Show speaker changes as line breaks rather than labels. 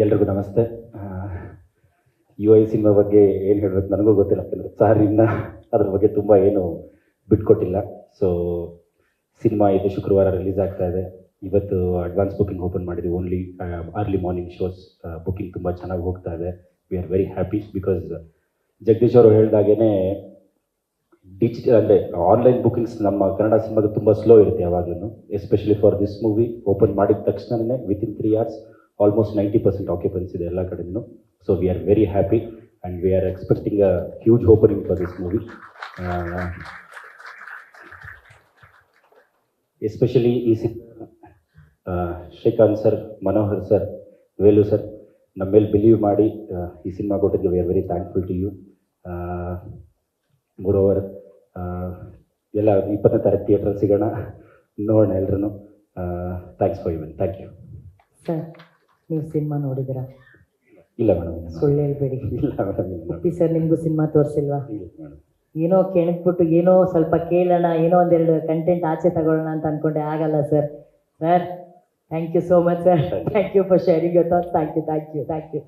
ಎಲ್ರಿಗೂ ನಮಸ್ತೆ. You I cinema ಬಗ್ಗೆ ಏನು ಹೇಳಬೇಕು ನನಗೂ ಗೊತ್ತಿಲ್ಲ, ಯಾಕಂದರೆ ಸರ್ ಇನ್ನು ಅದ್ರ ಬಗ್ಗೆ ತುಂಬ ಏನು ಬಿಟ್ಕೊಟ್ಟಿಲ್ಲ. ಸೊ ಸಿನಿಮಾ ಇದು ಶುಕ್ರವಾರ ರಿಲೀಸ್ ಆಗ್ತಾ ಇದೆ. ಇವತ್ತು ಅಡ್ವಾನ್ಸ್ ಬುಕ್ಕಿಂಗ್ ಓಪನ್ ಮಾಡಿದ್ವಿ. Only early morning shows booking ತುಂಬ ಚೆನ್ನಾಗಿ ಹೋಗ್ತಾ ಇದೆ. V are very happy because Jagadish ಅವರು ಹೇಳಿದಾಗೇ ಡಿಜಿಟಲ್ ಅಂದರೆ ಆನ್ಲೈನ್ ಬುಕ್ಕಿಂಗ್ಸ್ ನಮ್ಮ ಕನ್ನಡ ಸಿನಿಮಾಗೆ ತುಂಬ ಸ್ಲೋ ಇರುತ್ತೆ ಯಾವಾಗಲೂ. Especially for this movie open ಮಾಡಿದ ತಕ್ಷಣವೇ ವಿತಿನ್ 3 hours ಆಲ್ಮೋಸ್ಟ್ 90% ಆಕ್ಯುಪೆನ್ಸಿ ಇದೆ ಎಲ್ಲ ಕಡೆಯೂ. So we are very happy and we are expecting a huge opening for this movie. Especially ಈ Srikanth sir, Manohar sir, Velu sir ನಮ್ಮ ಮೇಲೆ ಬಿಲೀವ್ ಮಾಡಿ ಈ ಸಿನಿಮಾ ಕೊಟ್ಟಿದ್ದು we are very thankful to you. Moreover ಎಲ್ಲ 20ನೇ ತಾರೀಕು ಥಿಯೇಟ್ರಲ್ಲಿ ಸಿಗೋಣ, ನೋಡೋಣ ಎಲ್ರೂ. ಥ್ಯಾಂಕ್ಸ್ ಫಾರ್ ಇವನ್. Thank you
sir. ನೀವು ಸಿನಿಮಾ ನೋಡಿದಿರಾ?
ಇಲ್ಲ ಮೇಡಮ್.
ಸುಳ್ಳು ಹೇಳ್ಬೇಡಿ.
ಇಲ್ಲ ಮೇಡಮ್.
ಉಪ್ಪಿ ಸರ್ ನಿಮಗೂ ಸಿನಿಮಾ ತೋರಿಸಿಲ್ವಾ?
ಇಲ್ಲ ಮೇಡಮ್.
ಏನೋ ಕೆಣಕ್ಬಿಟ್ಟು ಏನೋ ಸ್ವಲ್ಪ ಕೇಳೋಣ, ಏನೋ ಒಂದೆರಡು ಕಂಟೆಂಟ್ ಆಚೆ ತಗೊಳ್ಳೋಣ ಅಂತ ಅಂದ್ಕೊಂಡೆ. ಆಗಲ್ಲ sir. Sir thank you so much sir. Thank you for sharing your thoughts. Thank you.